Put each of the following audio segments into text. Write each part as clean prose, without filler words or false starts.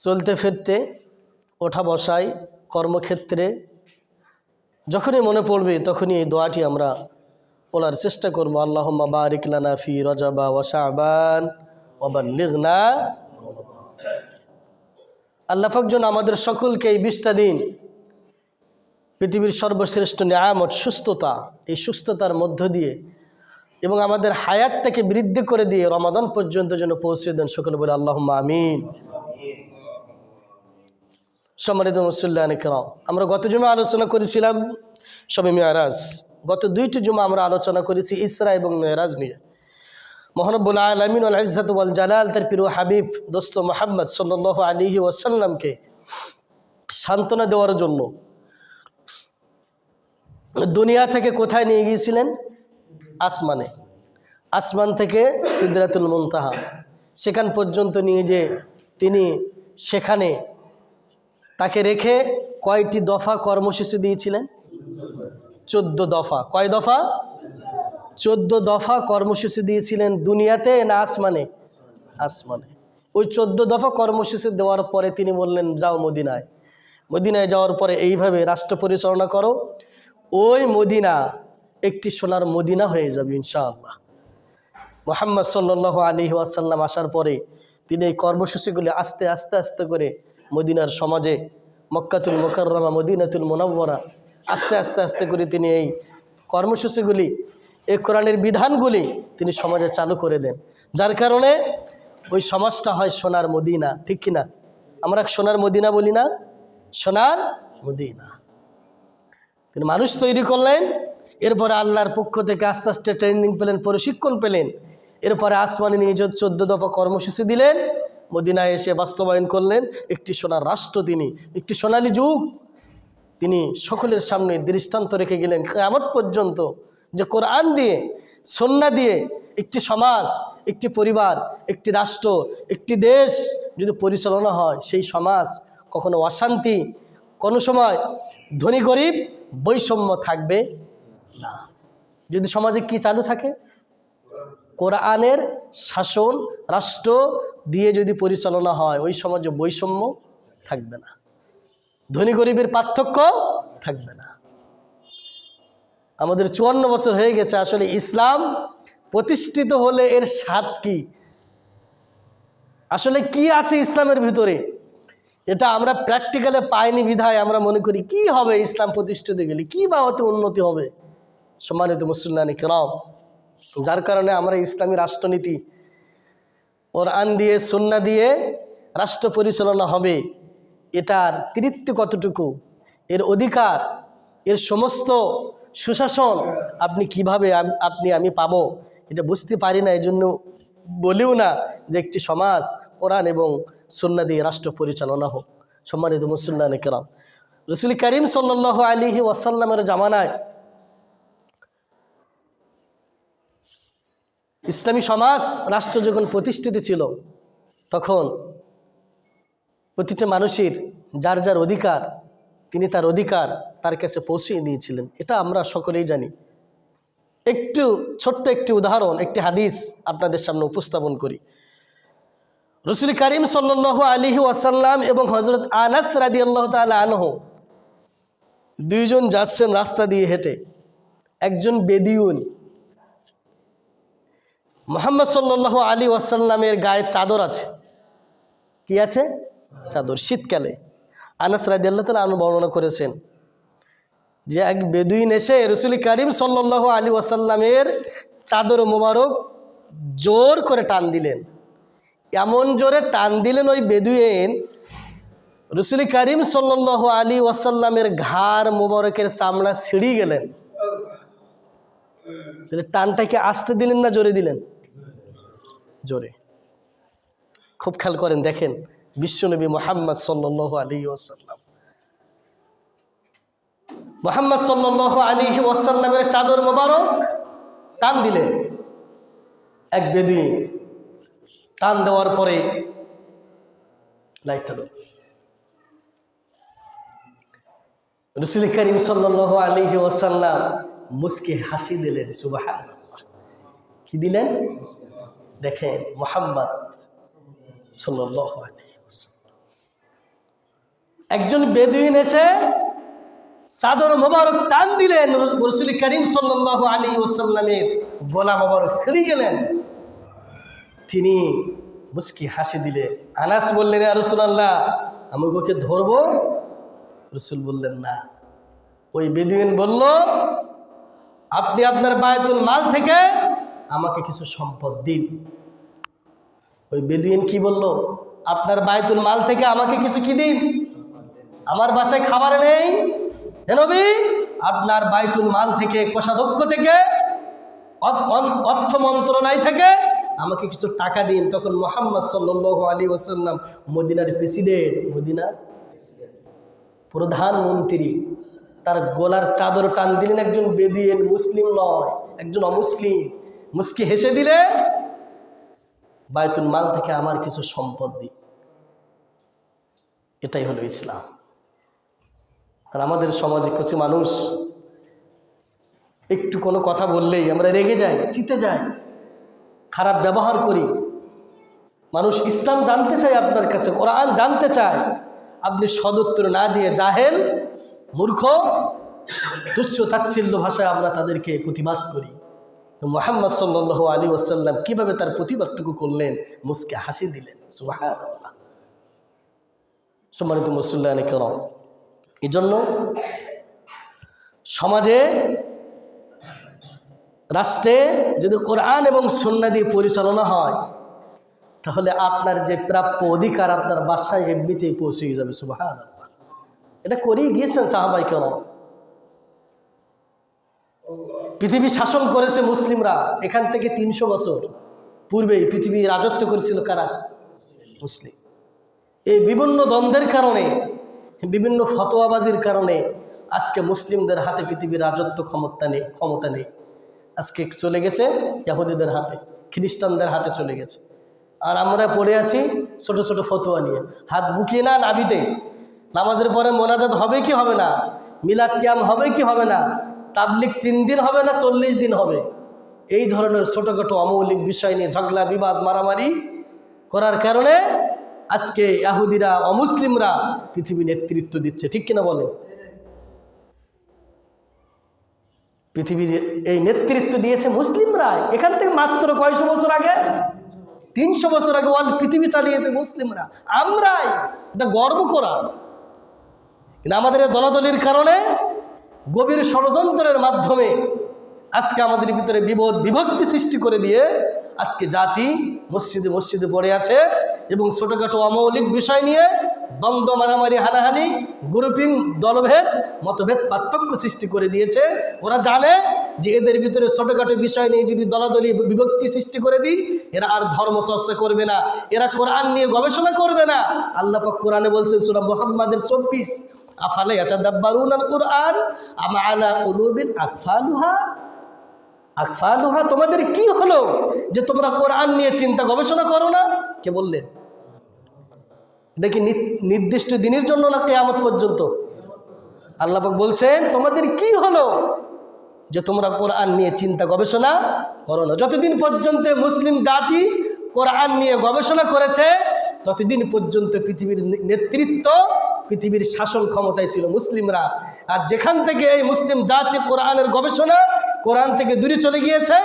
চলতে ফিরতে, ওঠা বসায়, কর্মক্ষেত্রে যখনই মনে পড়বে তখনই এই দোয়াটি আমরা বলার চেষ্টা করবো। আল্লাহুম্মা বারিক লানা ফি রজবা ওয়া শাবান ওয়া বাল্লিগনা। আল্লাহ পাক যেন আমাদের সকলকে এই 20টা দিন, পৃথিবীর সর্বশ্রেষ্ঠ নিয়ামত সুস্থতা, এই সুস্থতার মধ্য দিয়ে এবং আমাদের হায়াতটাকে বৃদ্ধি করে দিয়ে রমাদান পর্যন্ত যেন পৌঁছে দেন। সকলে বলে আল্লাহুম্মা আমিন। সম্মানিত মুসল্লিয়ানে কেরাম, আমরা গত জুমা আলোচনা করেছিলাম শবে মেরাজ। গত 2টি জুমা আমরা আলোচনা করেছি ইসরা এবং মেরাজ নিয়ে। মহানব্বুল আলামিন ওয়াল ইজ্জাত ওয়াল জালাল তার প্রিয় হাবিব দোস্ত মুহাম্মদ সাল্লাল্লাহু আলাইহি ওয়াসাল্লামকে সান্ত্বনা দেওয়ার জন্য দুনিয়া থেকে কোথায় নিয়ে গিয়েছিলেন? আসমানে। আসমান থেকে সিদরাতুল মুনতাহা, সেখান পর্যন্ত নিয়ে যে তিনি সেখানে তাকে রেখে কয়টি দফা কর্মসূচি দিয়েছিলেন? 14 দফা। কয় দফা? 14 দফা কর্মসূচি দিয়েছিলেন। দুনিয়াতে না আসমানে? আসমানে। ওই 14 দফা কর্মসূচি দেওয়ার পরে তিনি বললেন, যাও মদিনায়। মদিনায় যাওয়ার পরে এইভাবে রাষ্ট্র পরিচালনা করো, ওই মদিনা একটি সোনার মদিনা হয়ে যাবে ইনশাআল্লাহ। মুহাম্মদ সাল্লাল্লাহু আলাইহি ওয়াসাল্লাম আসার পরে তিনি এই কর্মসূচিগুলি আস্তে আস্তে আস্তে করে মদিনার সমাজে, মক্কাতুল মুকাররমা, মদিনাতুল মুনাওয়ারা, আস্তে আস্তে আস্তে করে তিনি এই কর্মসূচিগুলি, এই কোরআনের বিধানগুলি তিনি সমাজে চালু করে দেন। যার কারণে ওই সমাজটা হয় সোনার মদিনা। ঠিক কিনা? আমরা সোনার মদিনা বলি না? সোনার মদিনা। তিনি মানুষ তৈরি করলেন, এরপরে আল্লাহর পক্ষ থেকে আস্তে আস্তে ট্রেনিং পেলেন, প্রশিক্ষণ পেলেন। এরপরে আসমানে নিয়ে 14 দফা কর্মসূচি দিলেন, মদিনায় এসে বাস্তবায়ন করলেন একটি সোনার রাষ্ট্র। তিনি একটি সোনালী যুগ তিনি সকলের সামনে দৃষ্টান্ত রেখে গেলেন কিয়ামত পর্যন্ত, যে কোরআন দিয়ে, সুন্নাহ দিয়ে একটি সমাজ, একটি পরিবার, একটি রাষ্ট্র, একটি দেশ যদি পরিচালনা হয়, সেই সমাজ কখনো অশান্তি, কোনো সময় ধনী গরিব বৈষম্য থাকবে না। যদি সমাজে কি চালু থাকে? কোরআনের শাসন, রাষ্ট্র দিয়ে যদি পরিচালনা হয়, ওই সমাজে বৈষম্য থাকবে না, ধনী গরিবের পার্থক্য থাকবে না। আমাদের 54 বছর হয়ে গেছে, আসলে ইসলাম প্রতিষ্ঠিত হলে এর স্বাদ কি, আসলে কি আছে ইসলামের ভিতরে, এটা আমরা প্র্যাকটিক্যালে পাইনি বিধায় আমরা মনে করি কি হবে ইসলাম প্রতিষ্ঠিত গেলে, কি বা হতে উন্নতি হবে। সম্মানিত মুসলিম কেরাম, যার কারণে আমরা ইসলামী রাষ্ট্রনীতি, কোরআন দিয়ে, সুন্নাহ দিয়ে রাষ্ট্র পরিচালনা হবে, এটার তৃপ্ত কতটুকু, এর অধিকার, এর সমস্ত সুশাসন আপনি কিভাবে আমি পাবো, এটা বুঝতে পারি না। এই জন্য বলিও না যে একটি সমাজ কোরআন এবং সুন্নাহ দিয়ে রাষ্ট্র পরিচালনা হোক। সম্মানিত মুসলিম কেরাম, রাসূল করিম সাল্লাল্লাহু আলাইহি ওয়াসাল্লামের জামানায় ইসলামী সমাজ রাষ্ট্র যখন প্রতিষ্ঠিত ছিল, তখন প্রতিটা মানুষের যার যার অধিকার, তিনি তার অধিকার তার কাছে পৌঁছিয়ে দিয়েছিলেন। এটা আমরা সকলেই জানি। একটু ছোট্ট একটি উদাহরণ, একটি হাদিস আপনাদের সামনে উপস্থাপন করি। রাসূল করিম সাল্লাল্লাহু আলাইহি ওয়াসাল্লাম এবং হযরত আনাস রাদিয়াল্লাহু তাআলা আনহু দুইজন যাচ্ছেন রাস্তা দিয়ে হেঁটে। একজন বেদুইন, মুহাম্মদ সাল্লাল্লাহু আলাইহি ওয়াসাল্লামের গায়ে চাদর আছে। কি আছে? চাদর। শীতকালে আনাস রাদিয়াল্লাহু তাআলা আনহু বর্ণনা করেছেন যে এক বেদুইন এসে রাসূল করিম সাল্লাল্লাহু আলাইহি ওয়াসাল্লামের চাদর মোবারক জোর করে টান দিলেন। এমন জোরে টান দিলেন ওই বেদুইন, রাসূল করিম সাল্লাল্লাহু আলাইহি ওয়াসাল্লামের ঘাড় মোবারকের চামড়া ছিঁড়ে গেলেন। টানটা কি আস্তে দিলেন না জোরে দিলেন? জোরে। খুব খেয়াল করেন, দেখেন বিশ্বনবী মুহাম্মদ সাল্লাল্লাহু আলাইহি ওয়াসাল্লাম, মুহাম্মদ সাল্লাল্লাহু আলাইহি ওয়াসাল্লামের চাদর মোবারক টান দিলেন এক বেদুইন। টান দেওয়ার পরে লাইটটা দাও, রাসূল করিম সাল্লাল্লাহু আলাইহি ওয়াসাল্লাম মুস্কি হাসি দিলেন। সুবহানাল্লাহ। কি দিলেন? দেখেন মুহাম্মদ সাল্লাল্লাহু আলাইহি ওয়াসাল্লাম একজন বেদুইন এসে চাদর মোবারক টান দিলেন, রাসূল করিম সাল্লাল্লাহু আলাইহি ওয়াসাল্লামের গলা মোবারক ছিঁড়ে গেলেন। তিনি মুস্কি হাসি দিলে। আনাস বললেন, ইয়া রাসূলুল্লাহ, আমি ওকে ধরবো? রাসূল বললেন না। ওই বেদুইন বলল, আপনি আপনার বায়তুল মাল থেকে আমাকে কিছু সম্পদ দিন। ওই বেদুইন কি বলল? আপনার বায়তুল মাল থেকে আমাকে কিছু কি দিন? আমার বাসায় খাবার নেই, হে নবী, আপনার বায়তুল মাল থেকে, কোষাধ্যক্ষ থেকে, অর্থ মন্ত্রণালয় থেকে আমাকে কিছু টাকা দিন। তখন মুহাম্মদ সাল্লাল্লাহু আলাইহি ওয়াসাল্লাম, মদিনার প্রেসিডেন্ট, মদিনার প্রধানমন্ত্রী, তার গলার চাদর টান দিলেন। একজন বেদুইন, মুসলিম নয়, একজন অমুসলিম, মুস্কি হেসে দিলে, বায়তুল মাল থেকে আমার কিছু সম্পদ দিই। এটাই হলো ইসলাম। আর আমাদের সমাজে কিছু মানুষ একটু কোনো কথা বললেই আমরা রেগে যাই, জিতে যাই, খারাপ ব্যবহার করি। মানুষ ইসলাম জানতে চায় আপনার কাছে, কোরআন জানতে চায়, আপনি সদুত্তর না দিয়ে জাহেল, মূর্খ, তুচ্ছ তাচ্ছিল্য ভাষায় আমরা তাদেরকে প্রতিবাদ করি। মুহাম্মদ সাল্লাল্লাহু আলাইহি ওয়াসাল্লাম কিভাবে তার প্রতিবাদটুকু করলেন? মুস্কে হাসি দিলেন। সুবহানাল্লাহ। সম্মানিত মুসল্লিয়ানে কেরাম, এই জন্য সমাজে, রাষ্ট্রে যদি কোরআন এবং সুন্নাহ দিয়ে পরিচালনা হয়, তাহলে আপনার যে প্রাপ্য অধিকার আপনার বাসায় এমনিতেই পৌঁছে যাবে। সুবহানাল্লাহ। এটা করেই গিয়েছেন সাহাবায়ে কেরাম। পৃথিবী শাসন করেছে মুসলিমরা। এখান থেকে 300 বছর পূর্বেই পৃথিবী রাজত্ব করেছিল কারা? মুসলিম। এই বিভিন্ন দ্বন্দ্বের কারণে, বিভিন্ন ফতোয়াবাজির কারণে আজকে মুসলিমদের হাতে পৃথিবীর রাজত্ব ক্ষমতা নেই। আজকে চলে গেছে ইহুদিদের হাতে, খ্রিস্টানদের হাতে চলে গেছে। আর আমরা পড়ে আছি ছোট ছোট ফতোয়া নিয়ে, হাত বুকিয়ে না নাভিতে। নামাজের পরে মোনাজাত হবে কি হবে না? মিলাদ কিয়াম হবে কি হবে না? তাবলিগ 3 দিন হবে না 40 দিন হবে? এই ধরনের ছোটোখাটো অমৌলিক বিষয় নিয়ে ঝগড়া, বিবাদ, মারামারি করার কারণে আজকে ইহুদিরা, অমুসলিমরা পৃথিবী নেতৃত্ব দিচ্ছে। ঠিক কিনা বলেন? পৃথিবীর এই নেতৃত্ব দিয়েছে মুসলিমরা। এখান থেকে মাত্র কয়শো বছর আগে, 300 বছর আগে পৃথিবী চালিয়েছে মুসলিমরা। আমরাই এটা গর্ব করা। কিন্তু আমাদের দলাদলির কারণে, গভীর ষড়যন্ত্রের মাধ্যমে আজকে আমাদের ভিতরে বিভক্তি সৃষ্টি করে দিয়ে আজকে জাতি মসজিদে মসজিদে পড়ে আছে এবং ছোটোখাটো অমৌলিক বিষয় নিয়ে দ্বন্দ্ব, মারামারি, হানাহানি, গ্রুপিং, দলভেদ, মতভেদ, পার্থক্য সৃষ্টি করে দিয়েছে। ওরা জানে যে এদের ভিতরে ছোটোখাটো বিষয় নিয়ে যদি দলাদলি বিভক্তি সৃষ্টি করে দিই, এরা আর ধর্ম চর্চা করবে না, এরা কোরআন নিয়ে গবেষণা করবে না। আল্লাহ পাক কোরআনে বলছেন সূরা মুহাম্মাদের 24, আফালা ইয়াতাদাব্বারুনাল কুরআন আম আলা কুলুবিন আকফালুহা। আকফালুহা, তোমাদের কি হলো যে তোমরা কোরআন নিয়ে চিন্তা গবেষণা করো না? কে বললেন? এটা কি নির্দিষ্ট দিনের জন্য না কিয়ামত পর্যন্ত? আল্লাহ পাক বলছেন তোমাদের কি হলো যে তোমরা কোরআন নিয়ে চিন্তা গবেষণা করো না। যতদিন পর্যন্ত মুসলিম জাতি কোরআন নিয়ে গবেষণা করেছে, ততদিন পর্যন্ত পৃথিবীর নেতৃত্ব, পৃথিবীর শাসন ক্ষমতায় ছিল মুসলিমরা। আর যেখান থেকে এই মুসলিম জাতি কোরআনের গবেষণা, কোরআন থেকে দূরে চলে গিয়েছে,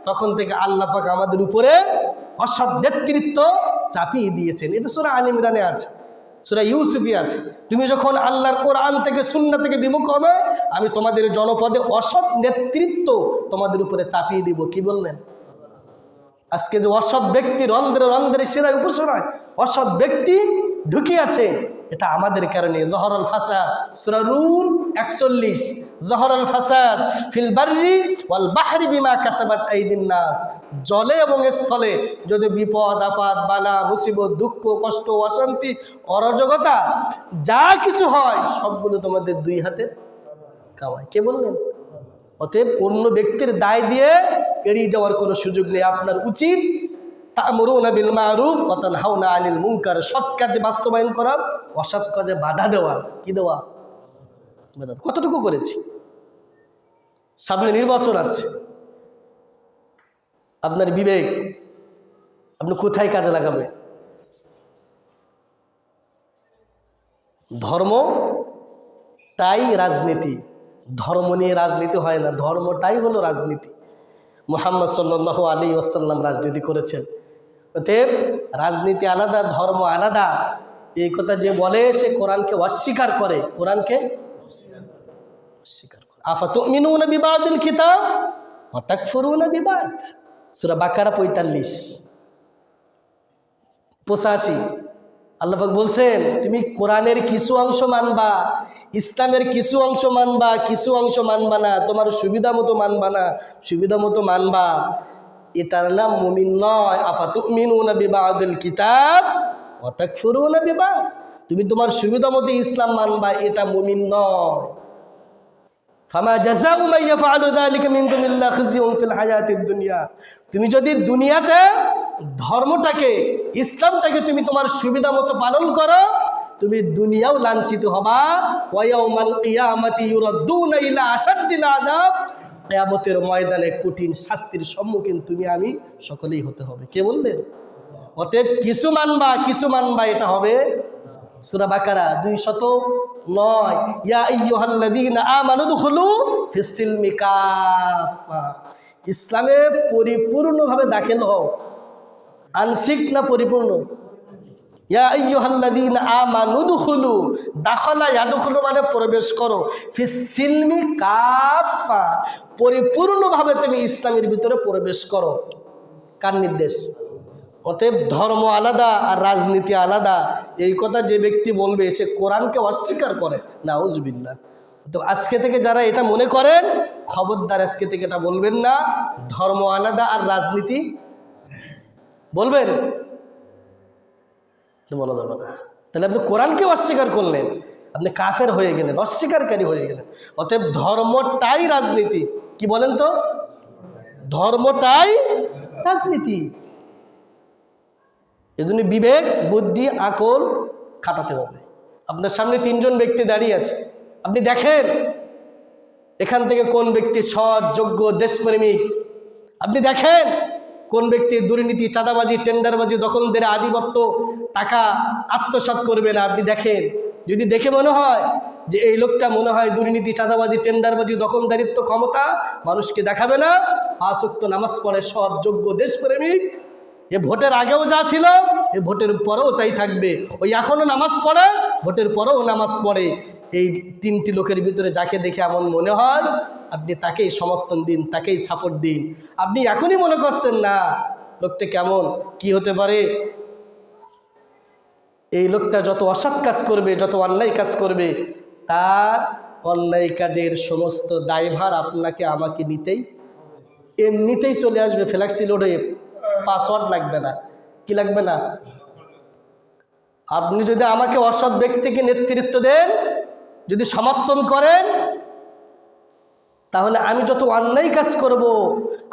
তখন থেকে আল্লাহ পাক আমাদের উপরে অসৎ নেতৃত্ব চাপিয়ে দিয়েছেন। এটা সূরা আলে ইমরানে আছে, সূরা ইউসুফে আছে। তুমি যখন আল্লাহর কোরআন থেকে, সুন্নাহ থেকে বিমুখ হবে, আমি তোমাদের জনপদে অসৎ নেতৃত্ব তোমাদের উপরে চাপিয়ে দিব। কি বললেন? আজকে যে অসৎ ব্যক্তি রন্ধ্রে রন্ধ্রে শিরায় উপশিরায় অসৎ ব্যক্তি ঢুকিয়াছে, এটা আমাদের কারণে। যহরাল ফাসাদ, সূরা রুম 41, যহরাল ফাসাদ ফিল বাররি ওয়াল বাহরি বিমা কাসাবাত আইদিন নাস। জলে এবং স্থলে যদি বিপদ আপদ, বালা, মুসিবত, দুঃখ, কষ্ট, অশান্তি, অরাজকতা যা কিছু হয়, সবগুলো তোমাদের 2 হাতের কামাই। কে বললেন? অতএব অন্য ব্যক্তির দায় দিয়ে এড়িয়ে যাওয়ার কোনো সুযোগ নেই। আপনার উচিত তা'মুরুনা বিল মা'রুফ ওয়া তানহাউনা আনিল মুনকার, সৎ কাজে বাস্তবায়ন করা, অসৎ কাজে বাধা দেওয়া। কি দেওয়া? কতটুকু করেছি? সামনে নির্বাচন আছে, আপনার বিবেক আপনি কোথায় কাজে লাগাবে? ধর্মটাই রাজনীতি, ধর্ম নিয়ে রাজনীতি হয় না, ধর্মটাই হলো রাজনীতি। মুহাম্মদ সাল্লাল্লাহু আলাইহি ওয়াসাল্লাম রাজনীতি করেছেন। অতএব রাজনীতি আলাদা, ধর্ম আলাদা, এই কথা যে বলে সে কোরআনকে অস্বীকার করে। কোরআনকে অস্বীকার করে। আফাতুমিনুনা বিবাদিল কিতাব ওয়া তাকফুরুনা বিবাদ, সূরা বাকারা 85। আল্লাহ পাক বলছেন তুমি কোরআনের কিছু অংশ মানবা, ইসলামের কিছু অংশ মানবা, কিছু অংশ মানবা না, তোমার সুবিধা মতো মানবা না, সুবিধা মতো মানবা, এটার নাম মুমিন নয়। আফাতুমিনুনা বিবাদিল কিতাব ওয়া তাকফুরুনা বিবাদ, তুমি তোমার সুবিধা মতো ইসলাম মানবা, এটা মুমিন নয়। ফামা জাযাউ মান ইয়াফআলু যালিকা মিনকুম ইল্লা খিzyুন ফিল হায়াতিদ দুনিয়া, তুমি যদি দুনিয়াতে ধর্মটাকে, ইসলামটাকে তুমি তোমার সুবিধা মতো পালন করো, তুমি দুনিয়াও লাঞ্ছিত হবা। ওয়া ইয়াউমাল কিয়ামাতি ইউরাদ্দুনা ইলা আশাদ্দিল আযাব, কিয়ামতের ময়দানে কঠিন শাস্তির সম্মুখীন তুমি আমি সকলেই হতে হবে। কে বললেন? অতএব কিছু মানবা, কিছু মানবা, এটা হবে সূরা বাকারা 209। ইয়া আইয়ুহাল্লাযীনা আমানু দুখুলু ফিস সিলমি কাফা, ইসলামে পরিপূর্ণভাবে দাখিল হও। আংশিক না পরিপূর্ণ? ইয়া আইয়ুহাল্লাযীনা আমানু দুখুলু, দাখালা ইয়াদখুলু মানে প্রবেশ করো, ফিস সিলমি কাফা, পরিপূর্ণভাবে তুমি ইসলামের ভিতরে প্রবেশ করো। কার নির্দেশ? অতএব ধর্ম আলাদা আর রাজনীতি আলাদা, এই কথা যে ব্যক্তি বলবে সে কোরআনকে অস্বীকার করে। নাউজুবিল্লাহ। তো আজকে থেকে যারা এটা মনে করেন, খবরদার আজকে থেকে এটা বলবেন না ধর্ম আলাদা আর রাজনীতি বলবেন, বলা যাবে না। তাহলে আপনি কোরআনকে অস্বীকার করলেন, আপনি কাফের হয়ে গেলেন, অস্বীকারী হয়ে গেলেন। অতএব ধর্মটাই রাজনীতি। কি বলেন তো? ধর্মটাই রাজনীতি। এজন্য বিবেক, বুদ্ধি, আকল খাটাতে হবে। আপনার সামনে তিনজন ব্যক্তি দাঁড়িয়ে আছে, আপনি দেখেন এখান থেকে কোন ব্যক্তি সৎ, যোগ্য, দেশপ্রেমিক। আপনি দেখেন কোন ব্যক্তি দুর্নীতি, চাঁদাবাজি, টেন্ডারবাজি, দখলদারি, আধিপত্য, টাকা আত্মসাৎ করবে না। আপনি দেখেন, যদি দেখে মনে হয় যে এই লোকটা মনে হয় দুর্নীতি, চাঁদাবাজি, টেন্ডারবাজি, দখলদারিত্ব, ক্ষমতা মানুষকে দেখাবে না, 5 ওয়াক্ত নামাজ পড়ে, সৎ, যোগ্য, দেশপ্রেমিক, এ ভোটের আগেও যা ছিল এ ভোটের পরেও তাই থাকবে, ওই এখনও নামাজ পড়ে, ভোটের পরেও নামাজ পড়ে, এই 3টি লোকের ভিতরে যাকে দেখে এমন মনে হয় আপনি তাকেই সমর্থন দিন, তাকেই সাপোর্ট দিন। আপনি এখনই মনে করছেন না লোকটা কেমন, কি হতে পারে, এই লোকটা যত অসৎ কাজ করবে, যত অন্যায় কাজ করবে, তার অন্যায় কাজের সমস্ত দায়ভার আপনাকে আমাকে নিতেই, এমনিতেই চলে আসবে। ফ্ল্যাক্সি লোড হয়ে পাসওয়ার্ড লাগবে না। কি লাগবে না? আপনি যদি আমাকে অসৎ ব্যক্তিকে নেতৃত্ব দেন, যদি সমর্থন করেন, তাহলে আমি যত অন্যায় কাজ করব,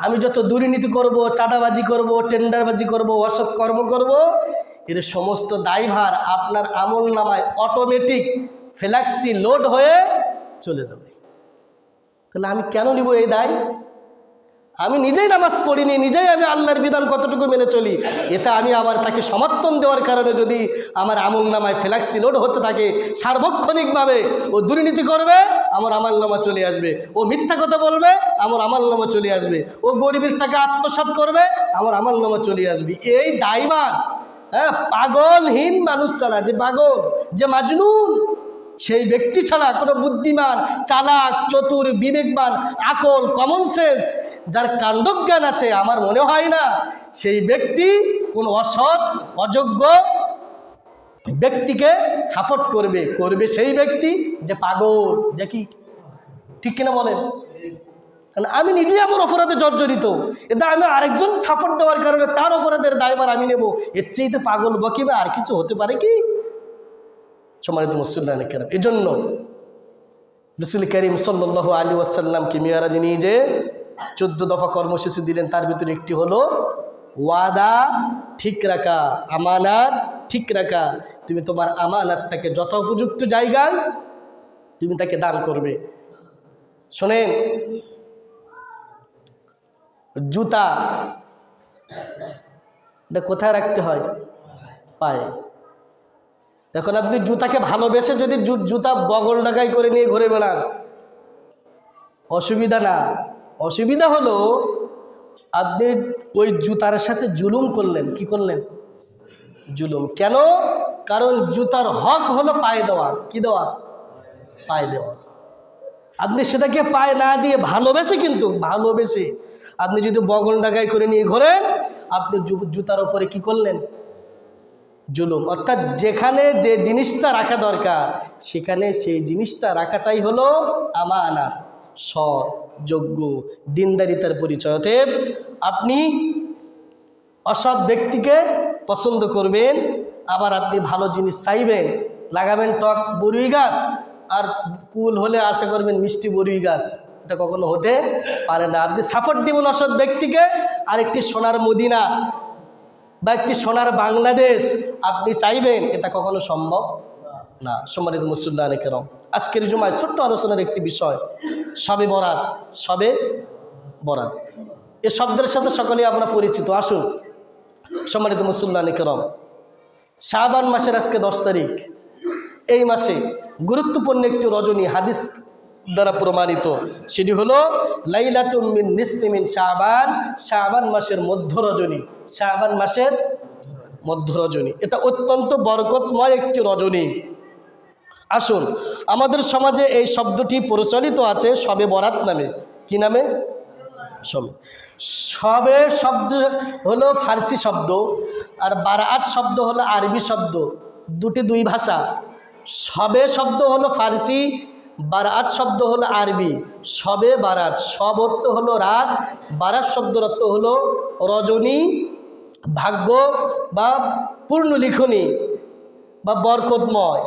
আমি যত দুর্নীতি করব, চাঁদাবাজি করব, টেন্ডারবাজি করব, অসৎ কর্ম করব, এর সমস্ত দায়ভার আপনার আমলনামায় অটোমেটিক ফ্ল্যাক্সি লোড হয়ে চলে যাবে। তাহলে আমি কেন নিব এই দায়? আমি নিজেই নামাজ পড়িনি, নিজেই আমি আল্লাহর বিধান কতটুকু মেনে চলি, এটা আমি আবার তাকে সমর্থন দেওয়ার কারণে যদি আমার আমলনামায় ফ্ল্যাক্সি লোড হতে থাকে, সার্বক্ষণিকভাবে ও দুর্নীতি করবে, আমার আমলনামা চলে আসবে, ও মিথ্যা কথা বলবে, আমার আমলনামা চলে আসবে, ও গরিবের টাকা আত্মসাৎ করবে, আমার আমলনামা চলে আসবে। এই দায়ভার পাগলহীন মানুষ ছাড়া, যে পাগল, যে মাজনুন, সেই ব্যক্তি ছাড়া কোনো বুদ্ধিমান, চালাক, চতুর, বিবেকবান, আকল, কমন সেন্স, যার কাণ্ডজ্ঞান আছে, আমার মনে হয় না সেই ব্যক্তি কোনো অসৎ, অযোগ্য ব্যক্তিকে সাপোর্ট করবে। করবে সেই ব্যক্তি যে পাগল, যে কি, ঠিক কিনা বলেন? কারণ আমি নিজেই আমার অপরাধে জর্জরিত, এটা আমি আরেকজন সাপোর্ট দেওয়ার কারণে তার অপরাধের দায়ভার আমি নেব, এর চেয়ে পাগল বকিবে আর কিছু হতে পারে কি? সম্মানিত মুসল্লিয়ান কেরাম, এই জন্য রাসূল করিম সাল্লাল্লাহু আলাইহি ওয়াসাল্লামকে মিরাজে নিয়ে যে 14 দফা কর্মসূচি দিলেন, তার ভিতরে একটি হলো ওয়াদা ঠিক রাখা, আমানত ঠিক রাখা। তুমি তোমার আমানতটাকে যথোপযুক্ত জায়গায় তুমি তাকে দান করবে। শোনেন, জুতা এটা কোথায় রাখতে হয়? পায়ে। এখন আপনি জুতাকে ভালোবেসে যদি জুতা বগল ডাকাই করে নিয়ে ঘুরে বেড়ান, অসুবিধা না। অসুবিধা হলো আপনি ওই জুতার সাথে জুলুম করলেন। কি করলেন? জুলুম। কেন? কারণ জুতার হক হলো পায়ে দেওয়া। কি দেওয়া? পায়ে দেওয়া। আপনি সেটাকে পায়ে না দিয়ে ভালোবেসে, কিন্তু ভালোবেসে আপনি যদি বগল ডাকাই করে নিয়ে ঘোরেন, আপনি জুতার ওপরে কি করলেন? জুলুম। অর্থাৎ যেখানে যে জিনিসটা রাখা দরকার সেখানে সেই জিনিসটা রাখাটাই হলো আমানত, সৎ, যোগ্য, দিনদারিতার পরিচয়। অতএব আপনি অসৎ ব্যক্তিকে পছন্দ করবেন, আবার আপনি ভালো জিনিস চাইবেন। লাগাবেন টক বরুই গাছ আর কুল হলে আশা করবেন মিষ্টি বরুই গাছ, এটা কখনো হতে পারে না। আপনি সাপোর্ট দিবেন অসৎ ব্যক্তিকে, আর একটি সোনার মদিনা বা একটি সোনার বাংলাদেশ আপনি চাইবেন, এটা কখনো সম্ভব না। সম্মানিত মুসল্লিয়ানে কেরাম, আজকের জুমায় ছোট্ট আলোচনার একটি বিষয় শবে বরাত। শবে বরাত এ শব্দের সাথে সকলেই আমরা পরিচিত। আসুন সম্মানিত মুসল্লিয়ানে কেরাম, শাবান মাসের আজকে 10 তারিখ। এই মাসে গুরুত্বপূর্ণ একটি রজনী হাদিস দ্বারা প্রমাণিত, সেটি হলো লাইলাতুম মিন নিসফি মিন শাবান, শাবান মাসের মধ্য রজনী। শাবান মাসের মধ্য রজনী, এটা অত্যন্ত বরকতময় একটি রজনী। আসুন, আমাদের সমাজে এই শব্দটি প্রচলিত আছে শবে বরাত নামে। কি নামে? শবে শব্দ হলো ফার্সি শব্দ, আর বারাত শব্দ হলো আরবি শব্দ। দুই ভাষা। শবে শব্দ হলো ফার্সি, বারাত শব্দ হলো আরবি। শবে বারাত, শব অর্থ হলো রাত, বারাত শব্দের অর্থ হলো রজনী, ভাগ্য বা পূর্ণ লিখনী বা বরকতময়।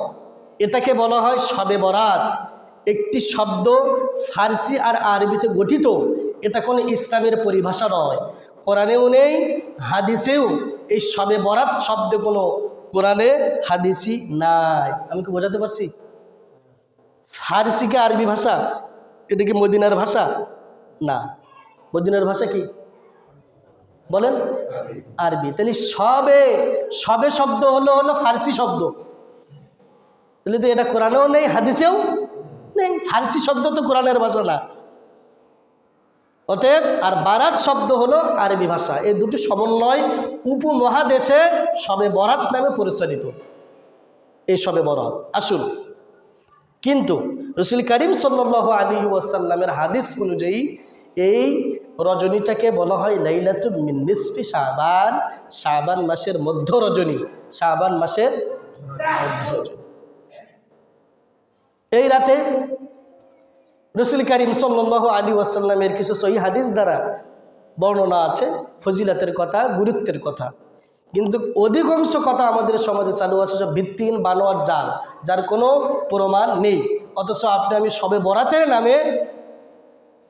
এটাকে বলা হয় শবে বরাত। একটি শব্দ ফার্সি আর আরবিতে গঠিত, এটা কোনো ইসলামের পরিভাষা নয়। কোরআনেও নেই, হাদিসেও এই শবে বরাত শব্দে কোনো কোরআনে হাদিসই নাই। আমি কি বোঝাতে পারছি? ফার্সিকে আরবি ভাষা, এটা কি মদিনার ভাষা? না। মদিনার ভাষা কি বলেন? আরবি। তাহলে শবে শব্দ হলো ফার্সি শব্দ, তাহলে তো এটা কোরআনেও নেই, হাদিসেও নেই। ফার্সি শব্দ তো কোরআনের ভাষা না। অতএব আর বারাত শব্দ হলো আরবি ভাষা। এই দুটি সমন্বয় উপমহাদেশে শবে বরাত নামে পরিচালিত, এই শবে বরাত। আসুন, কিন্তু রাসূল করিম সাল্লাল্লাহু আলাইহি ওয়াসাল্লামের হাদিস অনুযায়ী এই রজনীটাকে বলা হয় লাইলাতুম মিন নিসফি শাবান, শাবান মাসের মধ্য রজনী। শাবান মাসের মধ্য রজনী। এই রাতে রাসূল করিম সাল্লাল্লাহু আলাইহি ওয়াসাল্লামের কিছু সহিহ হাদিস দ্বারা বর্ণনা আছে ফজিলতের কথা, গুরুত্বের কথা। কিন্তু অধিকাংশ কথা আমাদের সমাজে চালু আছে সব ভিত্তিহীন, বানোয়ার জাল, যার কোনো প্রমাণ নেই। অথচ আপনি আমি শবে বরাতের নামে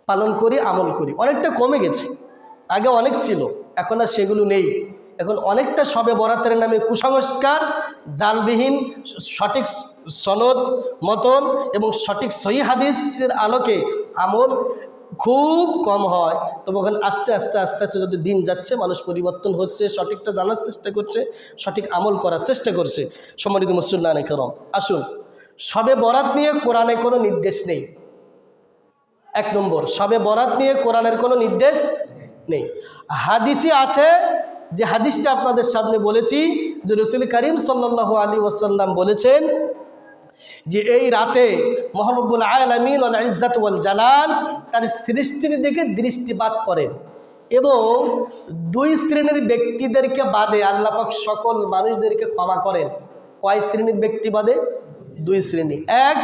পালন করি, আমল করি। অনেকটা কমে গেছে, আগে অনেক ছিল, এখন আর সেগুলো নেই। এখন অনেকটা শবে বরাতের নামে কুসংস্কার, জালবিহীন, সঠিক সনদ মতন এবং সঠিক সহিহ হাদিসের আলোকে আমল খুব কম হয়। তবে ওখানে আস্তে আস্তে আস্তে আস্তে যদি দিন যাচ্ছে, মানুষ পরিবর্তন হচ্ছে, সঠিকটা জানার চেষ্টা করছে, সঠিক আমল করার চেষ্টা করছে। সম্মানিত মুসলিম কেরাম, আসুন, শবে বরাত নিয়ে কোরআনে কোনো নির্দেশ নেই। 1 নম্বর, শবে বরাত নিয়ে কোরআনের কোনো নির্দেশ নেই। হাদিসে আছে, যে হাদিসটা আপনাদের সামনে বলেছি, যে রাসূল করিম সাল্লাল্লাহু আলাইহি ওয়াসাল্লাম বলেছেন যে এই রাতে মহারব্বুল আলামিন ওয়াল ইজ্জাত ওয়াল জালাল তার সৃষ্টির দিকে দৃষ্টিপাত করেন এবং 2 শ্রেণীর ব্যক্তিদেরকে বাদে আল্লাহ পাক সকল মানুষদেরকে ক্ষমা করেন। কয় শ্রেণীর ব্যক্তি বাদে? 2 শ্রেণী। 1,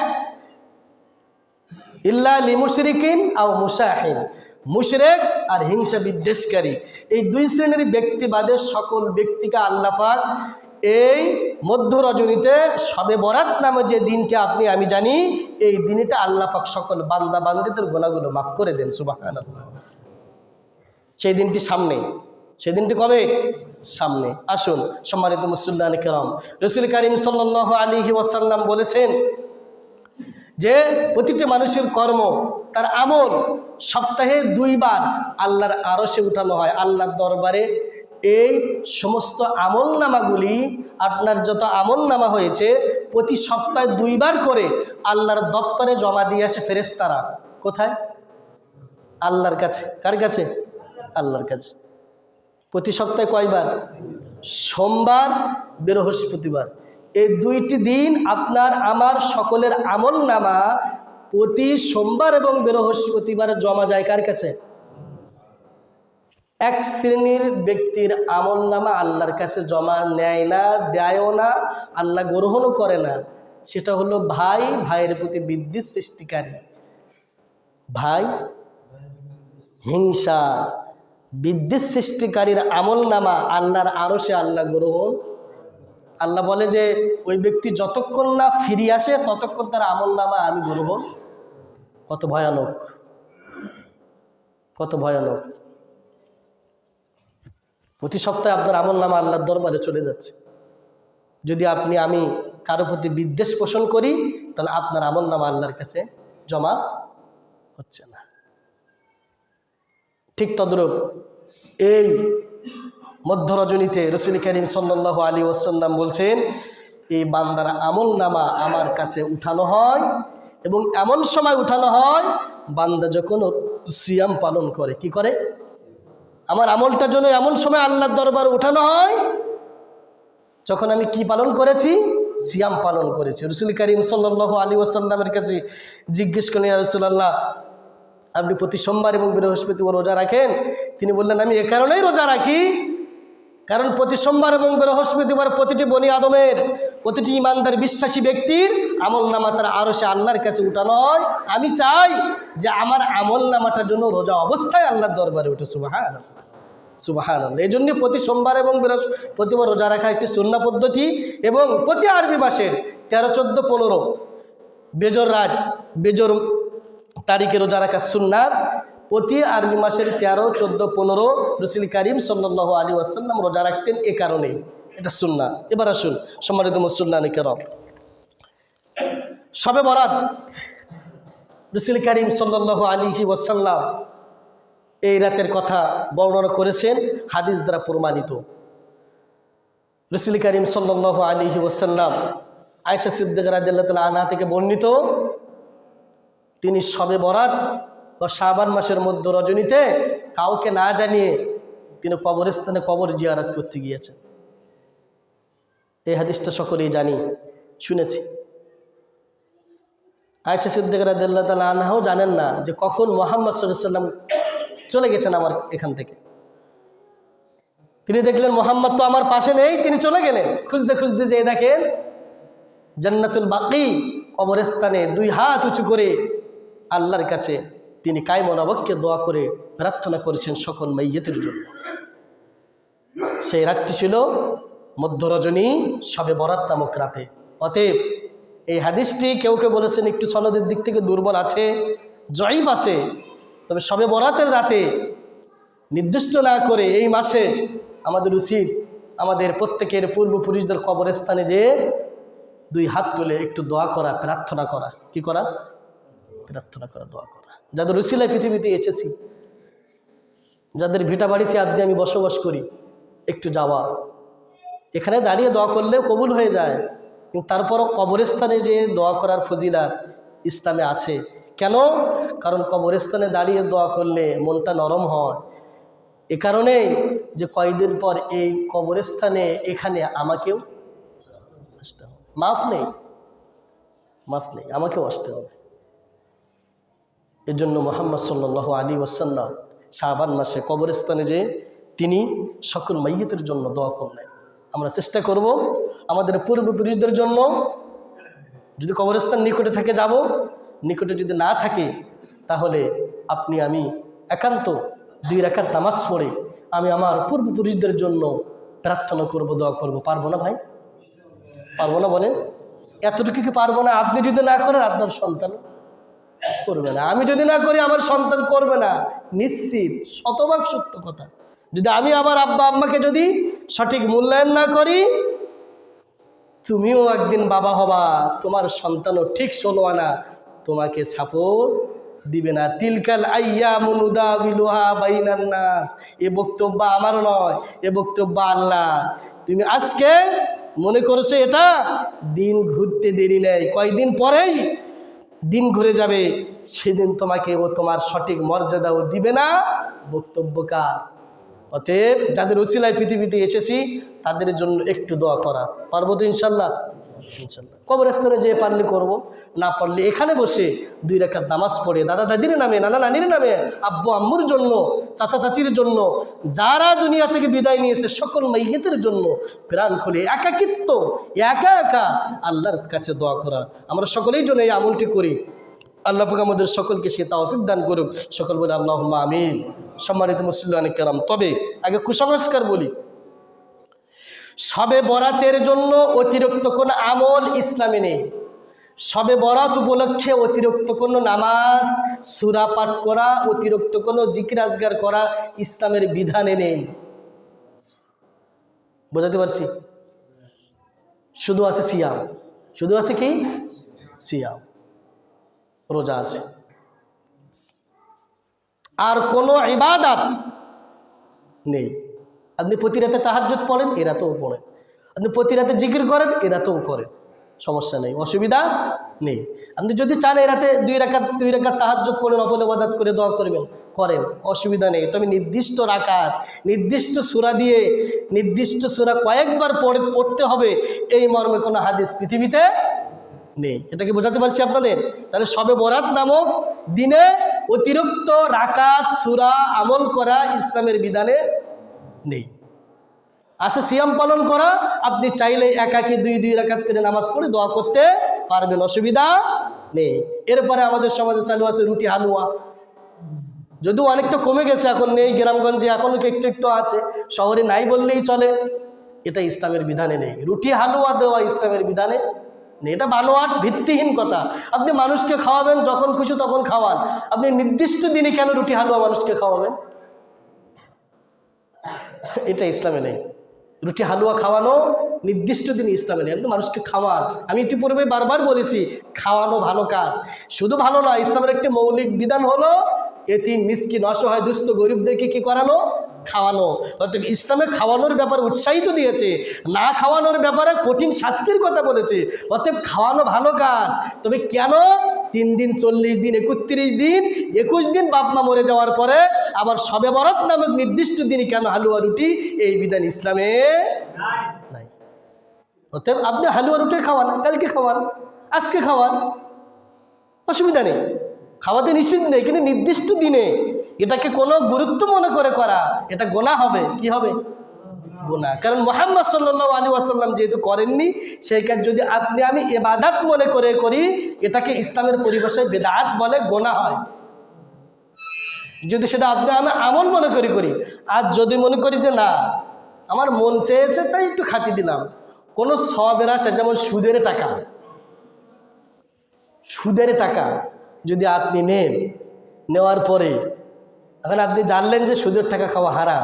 ইল্লা লিমুশরিকিন আও মুশাহিন, মুশরিক আর হিংসা বিদ্বেষকারী। এই 2 শ্রেণীর ব্যক্তি বাদে সকল ব্যক্তিকে আল্লাহ পাক এই মধ্য রজনীতে শবে বরাত নামে যে দিনটা আপনি আমি জানি, এই দিনটা আল্লাহ পাক সকল বান্দা বান্দীদের গুনাহগুলো মাফ করে দেন। সুবহানাল্লাহ। সেই দিনটি সামনে। সেই দিনটি কবে? সামনে। আসুন সম্মানিত মুসলিম কেরাম, রাসূল করিম সাল্লাল্লাহু আলাইহি ওয়াসাল্লাম বলেছেন যে প্রতিটি মানুষের কর্ম, তার আমল সপ্তাহে 2 বার আল্লাহর আরশে উঠানো হয়, আল্লাহর দরবারে এই সমস্ত আমলনামাগুলি, আপনার যত আমলনামা হয়েছে, প্রতি সপ্তাহে 2 বার করে আল্লাহর দপ্তরে জমা দিয়ে আসে ফেরেশতারা। কোথায়? আল্লাহর কাছে। কার কাছে? আল্লাহর কাছে। প্রতি সপ্তাহে কয়বার? সোমবার, বৃহস্পতিবার। এই 2টি দিন আপনার আমার সকলের আমলনামা প্রতি সোমবার এবং বৃহস্পতিবার জমা যায় কার কাছে? এক শ্রেণীর ব্যক্তির আমলনামা আল্লাহর কাছে জমা নেয় না, দেয়ও না, আল্লাহ গ্রহণও করে না। সেটা হলো ভাই ভাইয়ের প্রতি বিদ্বেষ সৃষ্টিকারী, ভাই হিংসা বিদ্বেষ সৃষ্টিকারীর আমলনামা আল্লাহর আরশে আল্লাহ গ্রহণ। আল্লাহ বলে যে ওই ব্যক্তি যতক্ষণ না ফিরে আসে ততক্ষণ তার আমলনামা আমি গ্রহণ। কত ভয়ানক, কত ভয়ানক। প্রতি সপ্তাহে আপনার আমলনামা আল্লাহর দরবারে চলে যাচ্ছে। যদি আমি কারো প্রতি বিদ্বেষ পোষণ করি, তাহলে আপনার আমলনামা আল্লাহর কাছে জমা হচ্ছে না। ঠিক তদ্রূপ এই মধ্য রজনীতে রাসূল কারীম সাল্লাল্লাহু আলাইহি ওয়াসাল্লাম বলছেন, এই বান্দার আমলনামা আমার কাছে উঠানো হয়, এবং এমন সময় উঠানো হয় বান্দা যখন সিয়াম পালন করে। কি করে? আমার আমলটার জন্য এমন সময় আল্লাহর দরবারে উঠানো হয় যখন আমি কি পালন করেছি? সিয়াম পালন করেছি। রাসূল কারীম সাল্লাল্লাহু আলাইহি ওয়াসাল্লামের কাছে জিজ্ঞেস করলেন, ইয়া রাসূলুল্লাহ, আপনি প্রতি সোমবার এবং বৃহস্পতিবার রোজা রাখেন? তিনি বললেন, আমি এ কারণেই রোজা রাখি, কারণ প্রতি সোমবার এবং বৃহস্পতিবার প্রতিটি বনি আদমের, প্রতিটি ইমানদার বিশ্বাসী ব্যক্তির আমলনামা তার আরশে আল্লাহর কাছে উঠানো হয়। আমি চাই যে আমার আমলনামাটার জন্য রোজা অবস্থায় আল্লাহর দরবারে উঠে। সুবহানাল্লাহ, সুবহানাল্লাহ। এই জন্য প্রতি সোমবার এবং বৃহস্পতিবার রোজা রাখা একটি সুন্নাহ পদ্ধতি, এবং প্রতি আরবি মাসের 13, 14, 15 বেজর রাত, বেজর তারিখে রোজা রাখা সুন্নাত। প্রতি আরবি মাসের 13, 14, 15 রাসূল কারীম সাল্লাল্লাহু আলাইহি ওয়াসাল্লাম রোজা রাখতেন। এ কারণেই এটা সুন্নাহ। এবার আসুন সম্মানিত মুসল্লিয়ানে কেরাম, শবে বরাত রাসূল কারীম সাল্লাল্লাহু আলাইহি ওয়াসাল্লাম এই রাতের কথা বর্ণনা করেছেন, হাদিস দ্বারা প্রমাণিত। রাসূল কারীম সাল্লাল্লাহু আলাইহি ওয়াসাল্লাম আয়েশা সিদ্দিকা রাদিয়াল্লাহু তাআলা আনহা থেকে বর্ণিত, তিনি শবে বরাত ও শাবান মাসের মধ্য রজনীতে কাউকে না জানিয়ে তিনি কবরস্থানে কবর জিয়ারত করতে গিয়েছেন। এই হাদিসটা সকলেই জানি, শুনেছি। আয়েশা সিদ্দিকা রাদিয়াল্লাহু তাআলা আনহাও জানেন না যে কখন মুহাম্মদ সাল্লাল্লাহু আলাইহি ওয়াসাল্লাম চলে গেছেন আমার এখান থেকে। তিনি দেখলেন মুহাম্মদ তো আমার পাশে নেই, তিনি চলে গেলেন। খুঁজতে খুঁজতে যেয়ে দেখেন জান্নাতুল বাকি কবরস্থানে 2 হাত উঁচু করে আল্লাহর কাছে তিনি কায়মন অবক্কে দোয়া করে প্রার্থনা করেছেন সকল মাইয়িতের জন্য। সেই রাতটি ছিল মধ্য রজনী শবে বরাত নামক রাতে। অতএব এই হাদিসটি কেউ কেউ বলেছেন একটু সনদের দিক থেকে দুর্বল আছে, জয়ীফ আছে। তবে শবে বরাতের রাতে নির্দিষ্ট না করে এই মাসে আমাদের উচিত আমাদের প্রত্যেকের পূর্বপুরুষদের কবরস্থানে যেয়ে 2 হাত তুলে একটু দোয়া করা, প্রার্থনা করা। কি করা? প্রার্থনা করা, দোয়া করা। যাদের উসিলায় পৃথিবীতে এসেছি, যাদের ভিটা বাড়িতে আজকে আমি বসবাস করি, একটু যাওয়া, এখানে দাঁড়িয়ে দোয়া করলেও কবুল হয়ে যায়, কিন্তু তারপরও কবরস্থানে যে দোয়া করার ফজিলাত ইসলামে আছে। কেন? কারণ কবরস্থানে দাঁড়িয়ে দোয়া করলে মনটা নরম হয়। এ কারণেই যে কয়েকদিন পর এই কবরস্থানে এখানে আমাকেও আসতে হবে। মাফ নেই, মাফ নেই, আমাকেও আসতে হবে। এর জন্য মুহাম্মদ সাল্লাল্লাহু আলাইহি ওয়াসাল্লাম শাবান মাসে কবরস্থানে যে তিনি সকল মাইয়িতের জন্য দোয়া করলেন। আমরা চেষ্টা করব আমাদের পূর্বপুরুষদের জন্য, যদি কবরস্থান নিকটে থাকে যাব, নিকটে যদি না থাকে তাহলে আপনি আমি একান্ত 2 রাকাত নামাজ পড়ে আমি আমার পূর্বপুরুষদের জন্য প্রার্থনা করব, দোয়া করব। পারবো না ভাই? পারবো না? বলেন। এতটুকু কি পারবো না? আপনি যদি না করেন আপনার সন্তান করবে না, আমি যদি না করি আমার সন্তান করবে না, নিশ্চিত, শতভাগ সত্য কথা। যদি আমি আমার আব্বা আম্মাকে যদি সঠিক মূল্যায়ন না করি, তুমিও একদিন বাবা হবা, তোমার সন্তানও ঠিক 16 আনা তোমাকে সাপোর্ট দিবে না। তিলকাল আইয়ামু নুদাবিলুহা বাইনান নাস, এ বক্তব্য আমারও নয়, এ বক্তব্য আল্লাহ। তুমি আজকে মনে করছো এটা, দিন ঘুরতে দেরি নেই, কয়েকদিন পরেই দিন ঘুরে যাবে, সেদিন তোমাকে ও তোমার সঠিক মর্যাদাও দিবে না। বক্তব্য কার? অতএব যাদের ওসিলায় পৃথিবীতে এসেছি তাদের জন্য একটু দোয়া করা, পারবো তো ইনশাল্লাহ? ইনশাল্লাহ। কবরস্থানে যেয়ে পারলে করব, না পারলে এখানে বসে 2 রাকাত নামাজ পড়ে দাদা দাদির নামে, নানা নানির নামে, আব্বু আম্মুর জন্য, চাচা চাচির জন্য, যারা দুনিয়া থেকে বিদায় নিয়েছে সকল মাইয়িতের জন্য প্রাণ খুলে একাকিত্ব একা একা আল্লাহর কাছে দোয়া করা। আমরা সকলেই জন্য এই আমলটি করি। আল্লাহ পাক আমাদের সকলকে সে তৌফিক দান করুক। সকল বলে আল্লাহুম্মা আমিন। সম্মানিত মুসলিম কেরাম, তবে আগে কুসংস্কার বলি। শবে বরাতের জন্য অতিরিক্ত কোনো আমল ইসলামে নেই। শবে বরাত উপলক্ষে অতিরিক্ত কোনো নামাজ, সূরা পাঠ করা, অতিরিক্ত কোনো জিকির আজগার করা ইসলামের বিধানে নেই। বোঝাতে পারছি? শুধু আছে সিয়াম, শুধু আছে কি? সিয়াম, রোজা আছে, আর কোনো ইবাদত নেই। আপনি প্রতি রাতে তাহাজ্জুদ পড়েন, এ রাতেও পড়েন। আপনি প্রতি রাতে জিকির করেন, এ রাতেও করেন, সমস্যা নেই, অসুবিধা নেই। আপনি যদি চান এই রাতে 2 রাকাত তাহাজ্জুদ পড়ে নফল ইবাদত করে দোয়া করবেন, করেন, অসুবিধা নেই। তবে নির্দিষ্ট রাকাত, নির্দিষ্ট সূরা দিয়ে, নির্দিষ্ট সূরা কয়েকবার পড়তে হবে এই মর্মে কোনো হাদিস পৃথিবীতে নেই। এটা কি বোঝাতে পারছি আপনাদের? তাহলে শবে বরাত নামক দিনে অতিরিক্ত রাকাত, সূরা আমল করা ইসলামের বিধানে নেই। আসে সিয়াম পালন করা, আপনি চাইলে একাকি 2 রাকাত করে নামাজ পড়ে দোয়া করতে পারবেন, অসুবিধা নেই। এরপরে আমাদের সমাজে চালু আছে রুটি হালুয়া, যদিও অনেকটা কমে গেছে, এখন নেই, গ্রামগঞ্জে এখনও একটু একটু আছে, শহরে নাই বললেই চলে। এটা ইসলামের বিধানে নেই। রুটি হালুয়া দেওয়া ইসলামের বিধানে নেই, এটা বানোয়াট, ভিত্তিহীন কথা। আপনি মানুষকে খাওয়াবেন, যখন খুশি তখন খাওয়ান, আপনি নির্দিষ্ট দিনে কেন রুটি হালুয়া মানুষকে খাওয়াবেন? এটা ইসলামে নেই। রুটি হালুয়া খাওয়ানো নির্দিষ্ট দিন ইসলামে নেই। আপনি মানুষকে খাওয়ান, আমি একটু পূর্বে বারবার বলেছি, খাওয়ানো ভালো কাজ, শুধু ভালো না, ইসলামের একটি মৌলিক বিধান হলো এতিম, মিসকিন, অসহায়, দুস্থ, গরিবদেরকে কি করানো? খাওয়ানো। অর্থাৎ ইসলামে খাওয়ানোর ব্যাপার উৎসাহিত দিয়েছে, না খাওয়ানোর ব্যাপারে কঠিন শাস্তির কথা বলেছে। অতএব খাওয়ানো ভালো কাজ। তবে কেন 3 দিন, 40 দিন, 31 দিন, 21 দিন বাপ মা মরে যাওয়ার পরে আবার শবে বরাত নামক নির্দিষ্ট দিনই কেন হালুয়া রুটি? এই বিধান ইসলামে নাই। অতএব আপনি হালুয়া রুটি খাওয়ান, কালকে খাওয়ান, আজকে খাওয়ান, অসুবিধা নেই, খাওয়াতে নিষেধ নেই। কিন্তু নির্দিষ্ট দিনে এটাকে কোনো গুরুত্ব মনে করে করা, এটা গুনাহ হবে। কি হবে? গুনাহ। কারণ মুহাম্মদ সাল্লাল্লাহু আলাইহি ওয়াসাল্লাম যেহেতু করেননি, সেই কাজ যদি আপনি আমি ইবাদত মনে করে করি, এটাকে ইসলামের পরিভাষায় বিদআত বলে, গুনাহ হয়। যদি সেটা আপনি আমি আমল মনে করি, আর যদি মনে করি যে না আমার মন চেয়েছে তাই একটু খাতি দিলাম, কোনো সওয়াবের আশা, যেমন সুদের টাকা, সুদের টাকা যদি আপনি নেন, নেওয়ার পরে এখন আপনি জানলেন যে সুদের টাকা খাওয়া হারাম,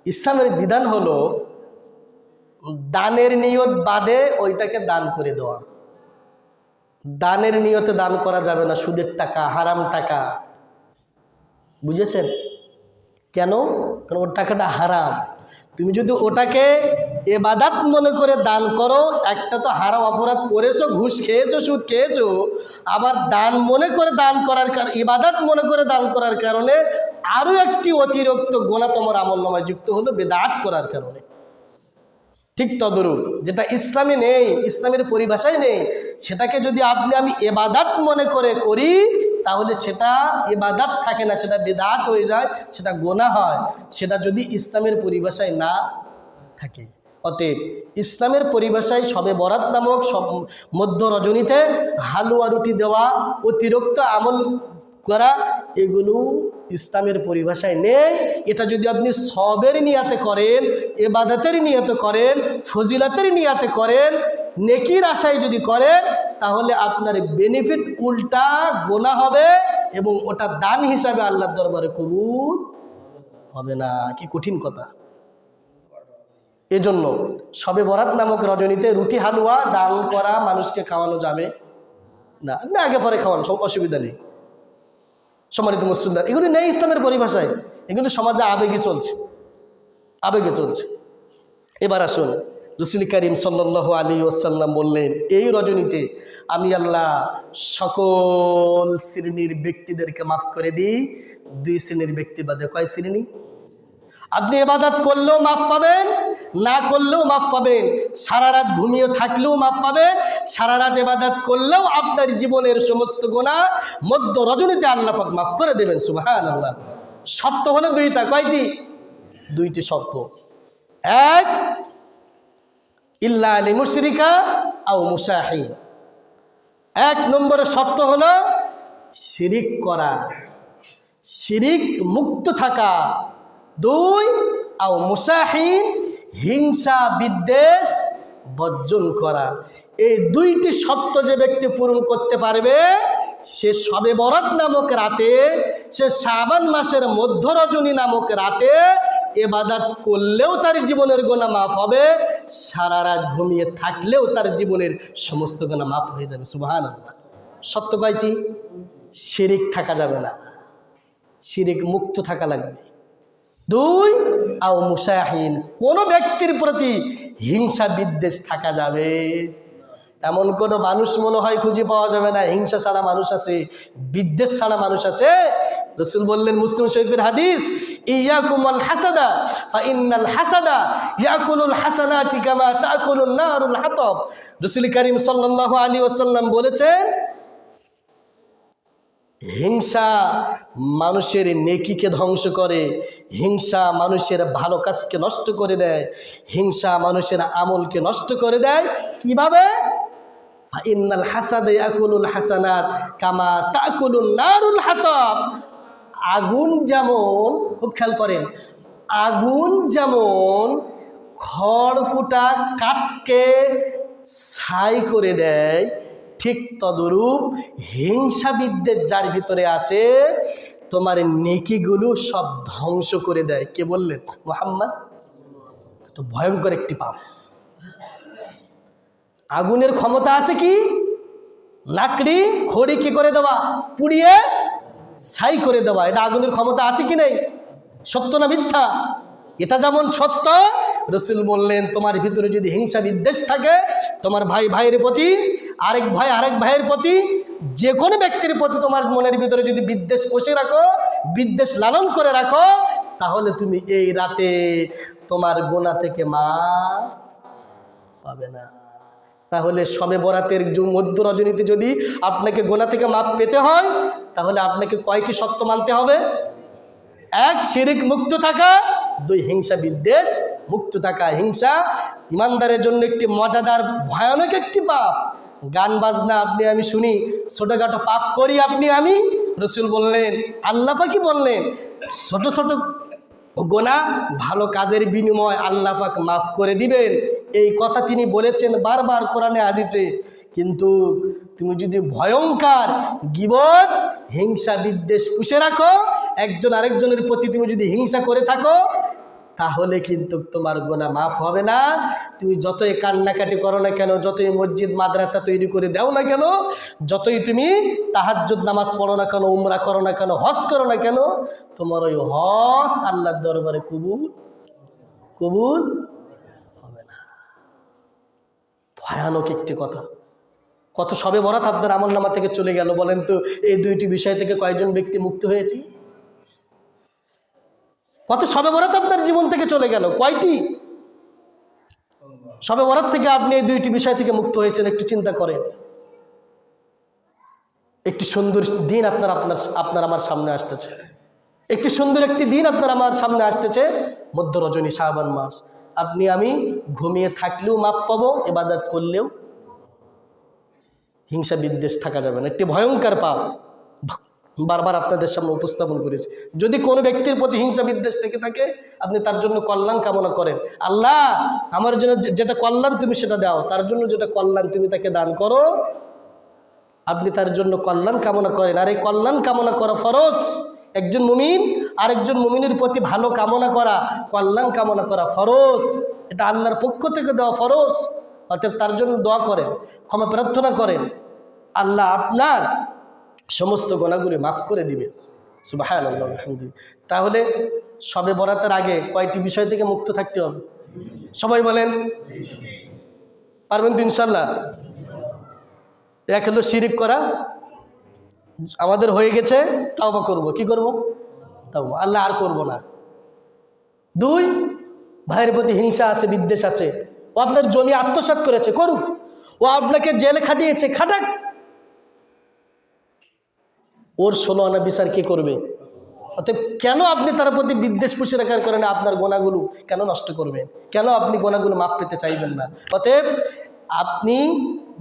ইসলামের বিধান হলো দানের নিয়ত বাদে ওইটাকে দান করে দেওয়া। দানের নিয়তে দান করা যাবে না সুদের টাকা, হারাম টাকা, বুঝেছেন? কেন? কারণ ওর টাকাটা হারাম। তুমি যদি ওটাকে ইবাদত মনে করে দান করো, একটা তো হারাম অপরাধ করেছো, ঘুষ খেয়েছো, সুদ খেয়েছো, আবার দান মনে করে দান করার কারণে, ইবাদত মনে করে দান করার কারণে আরও একটি অতিরিক্ত গুনাহ তোমার আমলনামায় যুক্ত হলো বিদআত করার কারণে। ঠিক তদরূপ যেটা ইসলামে নেই, ইসলামের পরিভাষায় নেই, সেটাকে যদি আপনি আমি ইবাদত মনে করে করি, তাহলে সেটা ইবাদত থাকে না, সেটা বিদআত হয়ে যায়, সেটা গুনাহ হয়, সেটা যদি ইসলামের পরিভাষায় না থাকে। অতএব ইসলামের পরিভাষায় শবে বরাত নামক মধ্য রজনীতে হালুয়া রুটি দেওয়া, অতিরিক্ত আমল করা, এগুলো ইসলামের পরিভাষায় নেই। এটা যদি আপনি সবের নিয়াতে করেন, ইবাদতের নিয়াতে করেন, ফজিলতের নিয়াতে করেন, নেকির আশায় যদি করেন, তাহলে আপনার বেনিফিট উল্টা গুনাহ হবে এবং ওটা দান হিসাবে আল্লাহর দরবারে কবুল হবে না। কি কঠিন কথা! এজন্য শবে বরাত নামক রজনীতে রুটি হালুয়া দান করা, মানুষকে খাওয়ানো যাবে না। আপনি আগে পরে খাওয়ান, অসুবিধা নেই। সম্মানিত মুসলিমরা, এগুলি নেই ইসলামের পরিভাষায়, এগুলি সমাজে আবেগে চলছে, আবেগে চলছে। এবার আসুন, রাসূল করিম সাল্লাল্লাহু আলাইহি ওয়াসাল্লাম বললেন, এই রজনীতে আমি আল্লাহ সকল শ্রেণীর ব্যক্তিদেরকে মাফ করে দিই, দুই শ্রেণীর ব্যক্তি বাদে। কয় শ্রেণী? আপনি ইবাদত করলেও মাফ পাবেন, না করলেও মাফ পাবেন, সারা রাত ঘুমিয়ে থাকলেও মাফ পাবেন, সারা রাত ইবাদত করলেও আপনার জীবনের সমস্ত গুনাহ মধ্য রজনীতে আল্লাহ পাক মাফ করে দেবেন। সুবহানাল্লাহ। শর্ত হলো দুইটা। কয়টি? দুইটি শর্ত। এক, ইল্লা লিমুশরিকা আও মুশাহিন। এক নম্বরের শর্ত হলো শিরিক করা, শিরিক মুক্ত থাকা। দুই, আও মুশাহিন, হিংসা বিদ্বেষ বর্জন করা। এই দুইটি শর্ত যে ব্যক্তি পূরণ করতে পারবে, সে শবে বরাত নামক রাতে, সে শাবান মাসের মধ্য রজনী নামক রাতে ইবাদত করলেও তার জীবনের গুনাহ মাফ হবে, সারা রাত ঘুমিয়ে থাকলেও তার জীবনের সমস্ত গুনাহ মাফ হয়ে যাবে। সুবহানাল্লাহ। সত্য কয়টি? শিরিক থাকা যাবে না, শিরিক মুক্ত থাকা লাগবে। দুই, আও মুশাহিন, কোনো ব্যক্তির প্রতি হিংসা বিদ্বেষ থাকা যাবে। এমন কোনো মানুষ মনে হয় খুঁজে পাওয়া যাবে না হিংসা ছাড়া মানুষ আছে, বিদ্বেষ ছাড়া মানুষ আছে। রাসূল বললেন, মুসলিম শরীফের হাদিস, ইয়াকুমুল হাসাদা ফা ইন্নাল হাসাদা ইয়াকুলুল হাসানাতি কামা তাকুলুন নারুল হাতাব। রাসূল করিম সাল্লাল্লাহু আলাইহি ওয়াসাল্লাম বলেছেন, হিংসা মানুষের নেকিকে ধ্বংস করে, হিংসা মানুষের ভালো কাজকে নষ্ট করে দেয়, হিংসা মানুষের আমলকে নষ্ট করে দেয়। কিভাবে? ইন্নাল হাসাদা ইয়াকুলুল হাসানাত কামা তাকুলুন নারুল হাতাব। আগুন যেমন, খুব খেয়াল করেন, আগুন যেমন খড়কুটা কাঠকে ছাই করে দেয়, ঠিক তদরূপ হিংসা বিদ্বেষ যার ভিতরে আসে, তোমার নেকিগুলো সব ধ্বংস করে দেয়। কে বললেন? মুহাম্মদ। তো ভয়ঙ্কর একটি পাপ। আগুনের ক্ষমতা আছে কি? লাকড়ি খড়ি কি করে দেওয়া? পুড়িয়ে ছাই করে দেওয়া। এটা আগুনের ক্ষমতা আছে কি নেই? সত্য না মিথ্যা? এটা যেমন সত্য, রাসূল বললেন, তোমার ভিতরে যদি হিংসা বিদ্বেষ থাকে, তোমার ভাই ভাইয়ের প্রতি, আরেক ভাই আরেক ভাইয়ের প্রতি, যে কোনো ব্যক্তির প্রতি তোমার মনের ভিতরে যদি বিদ্বেষ পোষে রাখো, বিদ্বেষ লালন করে রাখো, তাহলে তুমি এই রাতে তোমার গুনাহ থেকে মাফ পাবে না। তাহলে শবে বরাতের মধ্য রজনীতে যদি আপনাকে গুনাহ থেকে মাফ পেতে হয়, তাহলে আপনাকে কয়টি শর্ত মানতে হবে? এক, শিরিক মুক্ত থাকা। দুই, হিংসা বিদ্বেষ মুক্ত থাকা। হিংসা ইমানদারের জন্য একটি মজাদার ভয়ানক একটি পাপ। গান বাজনা আপনি আমি শুনি, ছোটখাটো পাপ করি আপনি আমি, রাসূল বললেন, আল্লাহ পাকই বললেন, ছোট ছোট গুনাহ ভালো কাজের বিনিময় আল্লাহ পাক মাফ করে দিবেন। এই কথা তিনি বলেছেন বারবার কোরআনে হাদিসে। কিন্তু তুমি যদি ভয়ঙ্কর গীবত, হিংসা বিদ্বেষ পুষে রাখো, একজন আরেকজনের প্রতি তুমি যদি হিংসা করে থাকো, তাহলে কিন্তু তোমার গুনাহ মাফ হবে না। তুমি যতই কান্নাকাটি করো না কেন, যতই মসজিদ মাদ্রাসা তৈরি করে দাও না কেন, যতই তুমি তাহাজ্জুদ নামাজ পড়ো না কেন, উমরা করো না কেন, হজ করো না কেন, তোমার ওই হজ আল্লাহর দরবারে কবুল হবে না। ভয়ানক একটি কথা। কত শবে বরাত আপনার আমলনামা থেকে চলে গেল বলেন তো? এই দুইটি বিষয় থেকে কয়জন ব্যক্তি মুক্ত হয়েছে? কত শবে বরাত আপনার জীবন থেকে চলে গেল? কয়টি শবে বরাত থেকে আপনি এই দুইটি বিষয় থেকে মুক্ত হয়েছেন? একটু চিন্তা করেন। একটি সুন্দর দিন আপনার আমার সামনে আসতেছে, একটি সুন্দর একটি দিন আপনার আমার সামনে আসতেছে, মধ্য রজনী, শাবান মাস। আপনি আমি ঘুমিয়ে থাকলেও মাপ পাবো, ইবাদত করলেও। হিংসা বিদ্বেষ থাকা যাবে না, একটি ভয়ঙ্কর পাপ। বারবার আপনাদের সামনে উপস্থাপন করেছি। যদি কোনো ব্যক্তির প্রতি হিংসা বিদ্বেষ থেকে থাকে, আপনি তার জন্য কল্যাণ কামনা করেন, আল্লাহ আমার জন্য যেটা কল্যাণ তুমি সেটা দাও, তার জন্য যেটা কল্যাণ তুমি তাকে দান করো। আপনি তার জন্য কল্যাণ কামনা করেন। আর এই কল্যাণ কামনা করা ফরজ। একজন মুমিন আরেকজন মুমিনের প্রতি ভালো কামনা করা, কল্যাণ কামনা করা ফরজ। এটা আল্লাহর পক্ষ থেকে দেওয়া ফরজ। অতএব তার জন্য দোয়া করেন, ক্ষমা প্রার্থনা করেন, আল্লাহ আপনার সমস্ত গুনাহগুলি মাফ করে দিবেন। সুবহানাল্লাহ আলহামদুলিল্লাহ। তাহলে শবে বরাতের আগে কয়টি বিষয় থেকে মুক্ত থাকতে হবে? সবাই বলেন, পারবেন তো ইনশাল্লাহ? এক হলো শিরিক করা, আমাদের হয়ে গেছে, তাওবা করব। কি করব? তাওবা, আল্লাহ আর করব না। 2, ভাইয়ের প্রতি হিংসা আছে, বিদ্বেষ আছে। ও আপনার জমি আত্মসাৎ করেছে, করুক। ও আপনাকে জেলে খাটিয়েছে, খাটাক। ওর 16 আনা বিচার কে করবে? অতএব কেন আপনি তার প্রতি বিদ্বেষ পুষে রাখার কারণে আপনার গোনাগুলো কেন নষ্ট করবেন? কেন আপনি গোনাগুলো মাপ পেতে চাইবেন না? অতএব আপনি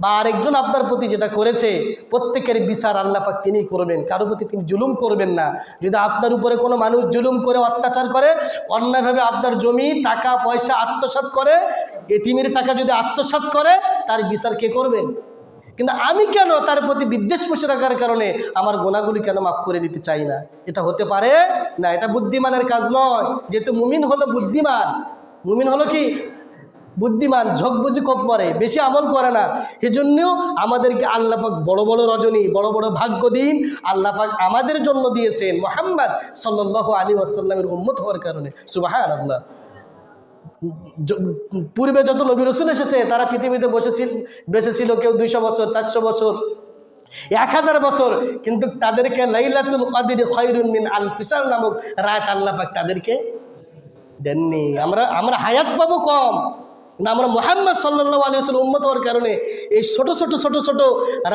বা আরেকজন আপনার প্রতি যেটা করেছে, প্রত্যেকের বিচার আল্লাহ পাক তিনিই করবেন। কারোর প্রতি তিনি জুলুম করবেন না। যদি আপনার উপরে কোনো মানুষ জুলুম করে, অত্যাচার করে, অন্যায়ভাবে আপনার জমি টাকা পয়সা আত্মসাৎ করে, এতিমের টাকা যদি আত্মসাৎ করে, তার বিচার কে করবেন? কিন্তু আমি কেন তার প্রতি বিদ্বেষ পুষে রাখার কারণে আমার গোনাগুলি কেন মাফ করে নিতে চাই না? এটা হতে পারে না। এটা বুদ্ধিমানের কাজ নয়। যেহেতু মুমিন হলো বুদ্ধিমান, মুমিন হলো কি বুদ্ধিমান, ঝক বুঝি কোপ মরে, বেশি আমল করে না। সেজন্যও আমাদেরকে আল্লাহ পাক বড় বড় রজনী, বড় বড় ভাগ্য দিন আল্লাহ পাক আমাদের জন্য দিয়েছেন, মুহাম্মদ সাল্লাল্লাহু আলাইহি ওয়াসাল্লামের উম্মত হওয়ার কারণে। সুবহানাল্লাহ। পূর্বে যত নবী রাসূল এসেছে তারা পৃথিবীতে বেঁচেছিল কেউ 200 বছর, 400 বছর, 1000 বছর, কিন্তু তাদেরকে লাইলাতুল কদর খায়রুম মিন আলফি শাহর নামক রাত আল্লাহ পাক তাদেরকে দেননি। আমরা হায়াত পাবো কম, না আমরা মুহাম্মদ সাল্লাল্লাহু আলাইহি ওয়াসাল্লাম উম্মত হওয়ার কারণে এই ছোট ছোট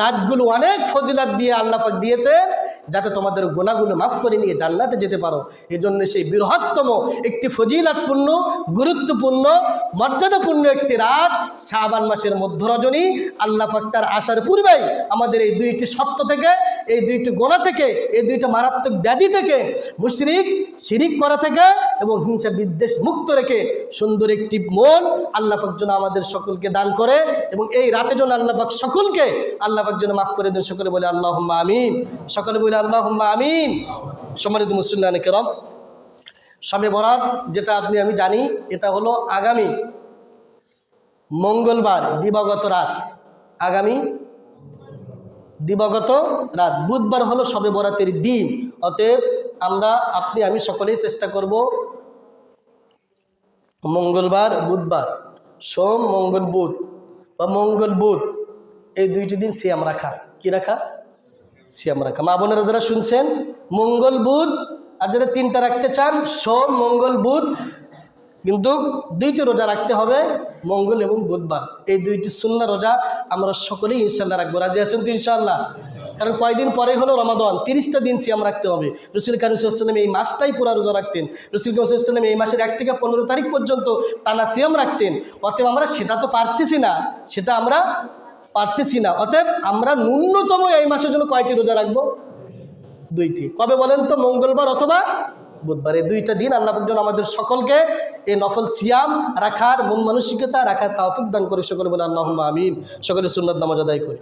রাতগুলো অনেক ফজিলত দিয়ে আল্লাহ পাক দিয়েছেন, যাতে তোমাদের গুনাহগুলো মাফ করে নিয়ে জান্নাতে যেতে পারো। এই জন্য সেই বৃহত্তম একটি ফজিলতপূর্ণ, গুরুত্বপূর্ণ, মর্যাদাপূর্ণ একটি রাত শাবান মাসের মধ্য রজনী, আল্লাহ পাক তার আসার পূর্বেই আমাদের এই 2টি সত্য থেকে, এই 2টি গোনা থেকে, এই 2টি মারাত্মক ব্যাধি থেকে, মুশরিক শিরিক করা থেকে এবং হিংসা বিদ্বেষ মুক্ত রেখে সুন্দর একটি মন আল্লাহ পাক যেন আমাদের সকলকে দান করে এবং এই রাতে যেন আল্লাহ পাক সকলকে আল্লাহ পাক যেন মাফ করে দেন। সকলে বলে আল্লাহুম্মা আমিন। সকলে বলে আল্লাহুম্মা আমিন। সম্মানিত মুসলিম কেরাম, শবে বরাত যেটা আমি জানি, এটা হলো আগামী মঙ্গলবার দিবাগত রাত। আগামী দিবাগত রাত, বুধবার হলো শবে বরাতের দিন। অতএব আমি সকলেই চেষ্টা করব মঙ্গলবার, বুধবার, সোম, মঙ্গল, বুধ বা মঙ্গল বুধ এই 2টি দিন সিয়াম রাখা। কি রাখা? সিয়াম রাখা। মা বোনেরা যারা শুনছেন, মঙ্গল বুধ, আর যারা 3টা রাখতে চান, সোম, মঙ্গল, বুধ, কিন্তু 2টি রোজা রাখতে হবে, মঙ্গল এবং বুধবার। এই 2টি সুন্নাহ রোজা আমরা সকলেই ইনশাল্লাহ রাখবো। রাজি আছেন তো ইনশাআল্লাহ? কারণ কয়দিন পরে হলো রমাদান, 30টা দিন সিয়াম রাখতে হবে। রাসূল কারীম সাল্লাল্লাহু আলাইহি ওয়াসাল্লাম এই মাসটাই পুরা রোজা রাখতেন। রাসূল কারীম সাল্লাল্লাহু আলাইহি ওয়াসাল্লাম এই মাসের 1 থেকে 15 তারিখ পর্যন্ত টানা সিয়াম রাখতেন। অতএব আমরা সেটা পারতেছি না। অতএব আমরা ন্যূনতম এই মাসের জন্য কয়টি রোজা রাখবো? 2টি। কবে বলেন তো? মঙ্গলবার অথবা বুধবার। এই 2টা দিন আল্লাহ পাক যেন আমাদের সকলকে এই নফল সিয়াম রাখার মন মানসিকতা রাখার তৌফিক দান করে। সকলে বলে আল্লাহুম্মা আমিন। সকলে সুন্নাত নামাজ আদায় করি।